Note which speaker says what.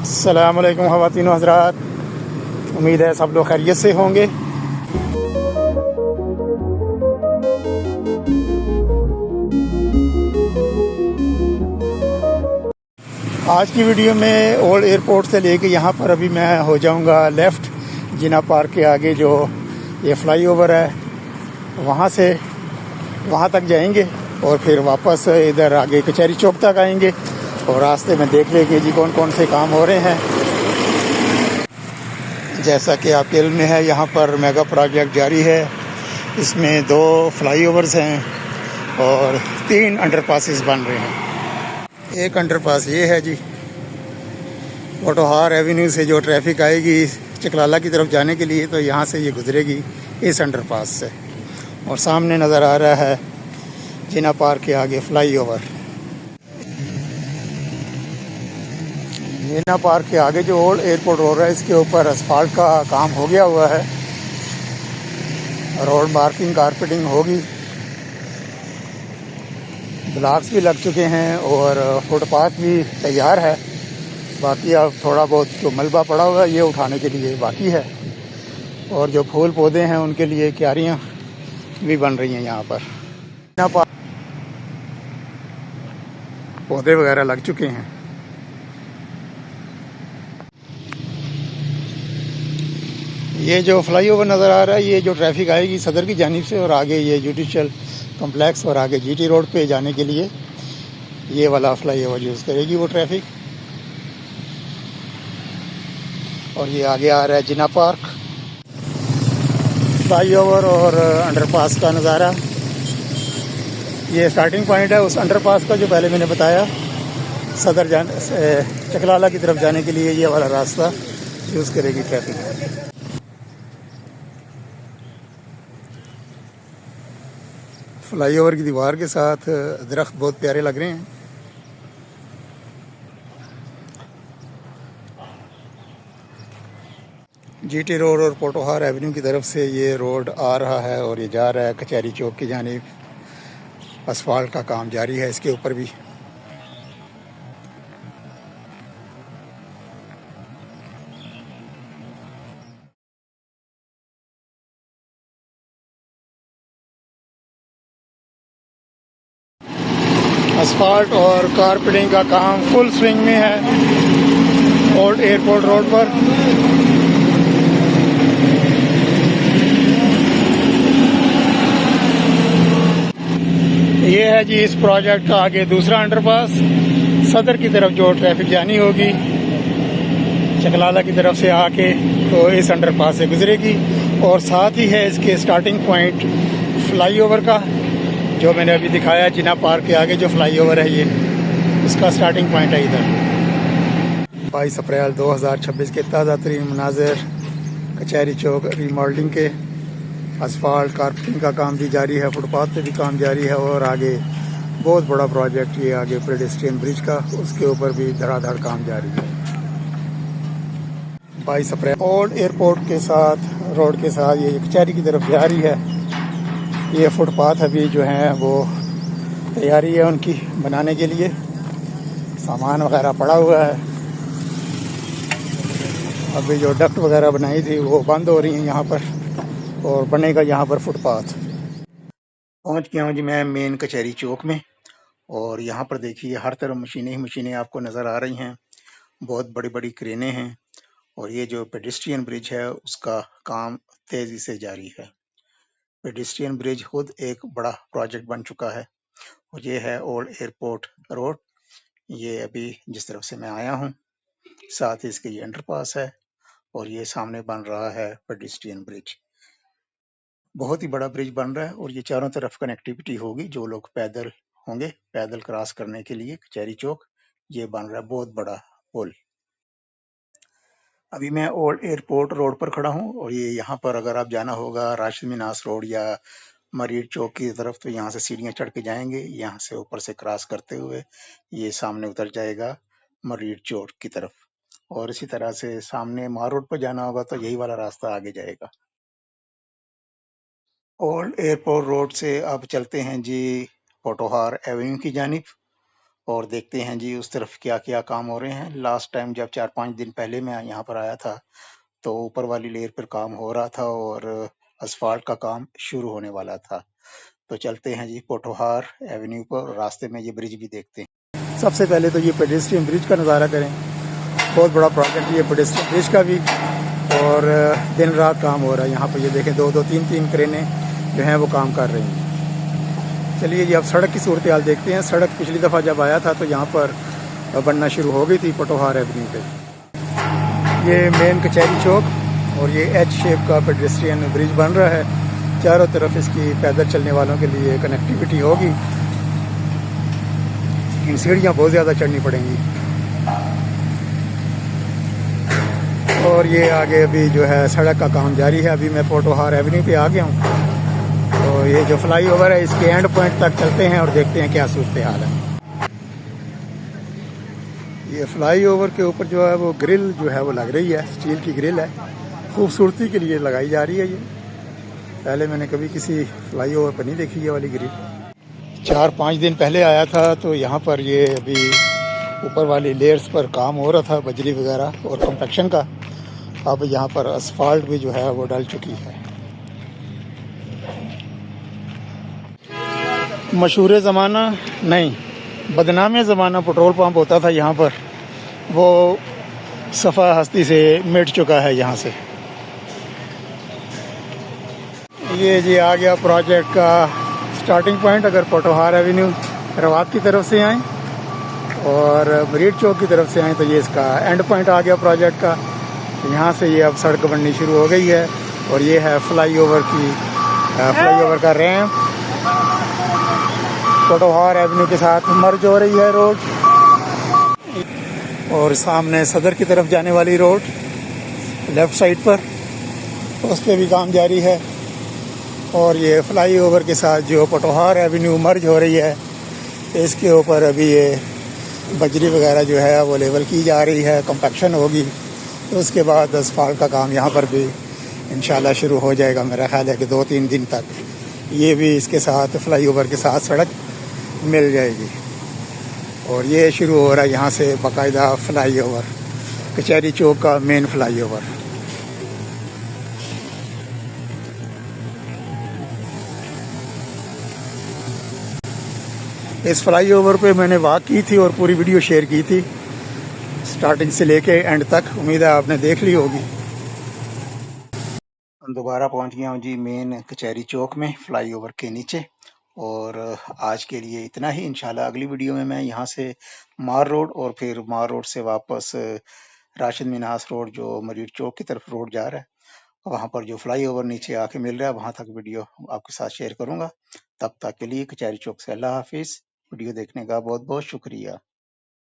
Speaker 1: अस्सलाम वालेकुम ख़वातीन व हज़रात, उम्मीद है सब लोग खैरियत से होंगे। आज की वीडियो में ओल्ड एयरपोर्ट से लेके यहाँ पर अभी मैं हो जाऊँगा लेफ़्ट जिना पार्क के आगे जो ये फ्लाईओवर है वहाँ से वहाँ तक जाएंगे और फिर वापस इधर आगे कचहरी चौक तक आएंगे और रास्ते में देख लेंगे जी कौन कौन से काम हो रहे हैं। जैसा कि आपके इल्म में है, यहाँ पर मेगा प्रोजेक्ट जारी है। इसमें 2 फ्लाईओवर्स हैं और 3 अंडरपासेस बन रहे हैं। एक अंडरपास ये है जी, पोटोहार एवेन्यू से जो ट्रैफिक आएगी चकलाला की तरफ जाने के लिए तो यहाँ से ये गुजरेगी इस अंडरपास से। और सामने नज़र आ रहा है जिना पार्क के आगे फ्लाईओवर। जिना पार्क के आगे जो ओल्ड एयरपोर्ट रोड है इसके ऊपर असफाल्ट का काम हो गया हुआ है, रोड मार्किंग कारपेटिंग होगी, ब्लॉक्स भी लग चुके हैं और फुटपाथ भी तैयार है। बाकी अब थोड़ा बहुत जो मलबा पड़ा हुआ है ये उठाने के लिए बाकी है और जो फूल पौधे हैं उनके लिए क्यारियाँ भी बन रही हैं। यहाँ पर पौधे वगैरह लग चुके हैं। ये जो फ्लाईओवर नज़र आ रहा है ये जो ट्रैफिक आएगी सदर की जानिब से और आगे ये जुडिशल कॉम्प्लेक्स और आगे जीटी रोड पे जाने के लिए ये वाला फ्लाईओवर यूज़ करेगी वो ट्रैफिक। और ये आगे आ रहा है जिना पार्क। फ्लाईओवर और अंडरपास का नज़ारा, ये स्टार्टिंग पॉइंट है उस अंडरपास का जो पहले मैंने बताया। सदर चकलाला की तरफ जाने के लिए ये वाला रास्ता यूज़ करेगी ट्रैफिक। फ्लाईओवर की दीवार के साथ दरख्त बहुत प्यारे लग रहे हैं। जीटी रोड और पोटोहार एवेन्यू की तरफ से ये रोड आ रहा है और ये जा रहा है कचहरी चौक की जानिब। असफाल्ट का काम जारी है इसके ऊपर भी। असफाल्ट और कारपेटिंग का काम फुल स्विंग में है ओल्ड एयरपोर्ट रोड पर। ये है जी इस प्रोजेक्ट का आगे दूसरा अंडरपास। सदर की तरफ जो ट्रैफिक जानी होगी चकलाला की तरफ से आके तो इस अंडरपास से गुजरेगी और साथ ही है इसके स्टार्टिंग पॉइंट फ्लाईओवर का जो मैंने अभी दिखाया। जिना पार्क के आगे जो फ्लाईओवर है ये उसका स्टार्टिंग पॉइंट है इधर। 22 अप्रैल 2026 के ताज़ा तरीन मनाज़र कचहरी चौक रीमॉडलिंग के। असफाल्ट कारपेटिंग का काम भी जारी है, फुटपाथ पे भी काम जारी है और आगे बहुत बड़ा प्रोजेक्ट ये आगे पेडेस्ट्रियन ब्रिज का, उसके ऊपर भी धड़ाधड़ काम जारी है। 22 अप्रैल ओल्ड एयरपोर्ट के साथ रोड के साथ ये कचहरी की तरफ जा रही है। ये फुटपाथ अभी जो है वो तैयारी है उनकी बनाने के लिए, सामान वगैरह पड़ा हुआ है। अभी जो डक्ट वगैरह बनाई थी वो बंद हो रही हैं यहाँ पर और बनेगा यहाँ पर फुटपाथ। पहुँच गया हूँ जी मैं मेन कचहरी चौक में और यहाँ पर देखिए हर तरफ मशीनें ही मशीनें आपको नज़र आ रही हैं। बहुत बड़ी बड़ी क्रेनें हैं और ये जो पेडेस्ट्रियन ब्रिज है उसका काम तेज़ी से जारी है। पेडेस्ट्रियन ब्रिज खुद एक बड़ा प्रोजेक्ट बन चुका है और ये है ओल्ड एयरपोर्ट रोड। ये अभी जिस तरफ से मैं आया हूँ साथ ही इसके ये अंडरपास है और ये सामने बन रहा है पेडेस्ट्रियन ब्रिज। बहुत ही बड़ा ब्रिज बन रहा है और ये चारों तरफ कनेक्टिविटी होगी। जो लोग पैदल होंगे पैदल क्रॉस करने के लिए कचहरी चौक ये बन रहा है बहुत बड़ा पुल। अभी मैं ओल्ड एयरपोर्ट रोड पर खड़ा हूँ और ये यहाँ पर अगर आप जाना होगा राशिद मिनास रोड या मरीड चौक की तरफ तो यहाँ से सीढ़ियाँ चढ़ के जाएंगे। यहाँ से ऊपर से क्रॉस करते हुए ये सामने उतर जाएगा मरीड चौक की तरफ और इसी तरह से सामने मार रोड पर जाना होगा तो यही वाला रास्ता आगे जाएगा। ओल्ड एयरपोर्ट रोड से अब चलते हैं जी पोटोहार एवेन्यू की जानिब और देखते हैं जी उस तरफ क्या क्या काम हो रहे हैं। लास्ट टाइम जब 4-5 दिन पहले मैं यहाँ पर आया था तो ऊपर वाली लेयर पर काम हो रहा था और असफाल्ट का काम शुरू होने वाला था। तो चलते हैं जी पोठोहार एवेन्यू पर, रास्ते में ये ब्रिज भी देखते हैं। सबसे पहले तो ये पेडेस्ट्रियन ब्रिज का नज़ारा करें। बहुत बड़ा प्रोजेक्ट ये पेडेस्ट्रियन ब्रिज का भी, और दिन रात काम हो रहा है यहाँ पर। ये देखें, दो दो तीन तीन क्रेनें जो हैं वो काम कर रही हैं। चलिए जी अब सड़क की सूरत हाल देखते हैं। सड़क पिछली दफ़ा जब आया था तो यहाँ पर बनना शुरू हो गई थी पोठोहार एवेन्यू पे। ये मेन कचहरी चौक और ये एच शेप का पेडेस्ट्रियन ब्रिज बन रहा है। चारों तरफ इसकी पैदल चलने वालों के लिए कनेक्टिविटी होगी। इन सीढ़ियाँ बहुत ज़्यादा चढ़नी पड़ेंगी। और ये आगे अभी जो है सड़क का काम जारी है। अभी मैं पोठोहार एवेन्यू पे आ गया हूँ। तो ये जो फ्लाई ओवर है इसके एंड पॉइंट तक चलते हैं और देखते हैं क्या सूरत हाल है। ये फ्लाई ओवर के ऊपर जो है वो ग्रिल जो है वो लग रही है, स्टील की ग्रिल है। खूबसूरती के लिए लगाई जा रही है ये। पहले मैंने कभी किसी फ्लाई ओवर पर नहीं देखी ये वाली ग्रिल। 4-5 दिन पहले आया था तो यहाँ पर ये अभी ऊपर वाली लेयर्स पर काम हो रहा था, बजरी वगैरह और कम्पेक्शन का। अब यहाँ पर असफाल्ट भी जो है वो डल चुकी है। मशहूर ज़माना नहीं, बदनाम ज़माना पेट्रोल पंप होता था यहाँ पर, वो सफ़ा हस्ती से मिट चुका है यहाँ से। ये जी आ गया प्रोजेक्ट का स्टार्टिंग पॉइंट। अगर पोठोहार एवेन्यू रवात की तरफ से आएँ और मरीड चौक की तरफ से आएँ तो ये इसका एंड पॉइंट आ गया प्रोजेक्ट का। यहाँ से ये अब सड़क बननी शुरू हो गई है और ये है फ्लाई ओवर का रैंप। पोठोहार एवेन्यू के साथ मर्ज हो रही है रोड, और सामने सदर की तरफ जाने वाली रोड लेफ़्ट साइड पर, उस पर भी काम जारी है। और ये फ्लाई ओवर के साथ जो पोठोहार एवेन्यू मर्ज हो रही है, इसके ऊपर अभी ये बजरी वगैरह जो है वो लेवल की जा रही है, कंपैक्शन होगी। तो उसके बाद असफाल्ट का काम यहाँ पर भी इंशाल्लाह शुरू हो जाएगा। मेरा ख्याल है कि 2-3 दिन तक ये भी इसके साथ फ्लाई ओवर के साथ सड़क मिल जाएगी। और ये शुरू हो रहा है यहाँ से बाकायदा फ्लाई ओवर, कचहरी चौक का मेन फ्लाई ओवर। इस फ्लाई ओवर पे मैंने वॉक की थी और पूरी वीडियो शेयर की थी स्टार्टिंग से लेके एंड तक। उम्मीद है आपने देख ली होगी। दोबारा पहुंच गया हूँ जी मेन कचहरी चौक में फ्लाई ओवर के नीचे। और आज के लिए इतना ही। इंशाल्लाह अगली वीडियो में मैं यहाँ से मार रोड और फिर मार रोड से वापस राशिद मिनास रोड जो मरीड चौक की तरफ रोड जा रहा है, वहाँ पर जो फ्लाई ओवर नीचे आके मिल रहा है वहाँ तक वीडियो आपके साथ शेयर करूँगा। तब तक के लिए कचहरी चौक से अल्लाह हाफिज़। वीडियो देखने का बहुत बहुत शुक्रिया।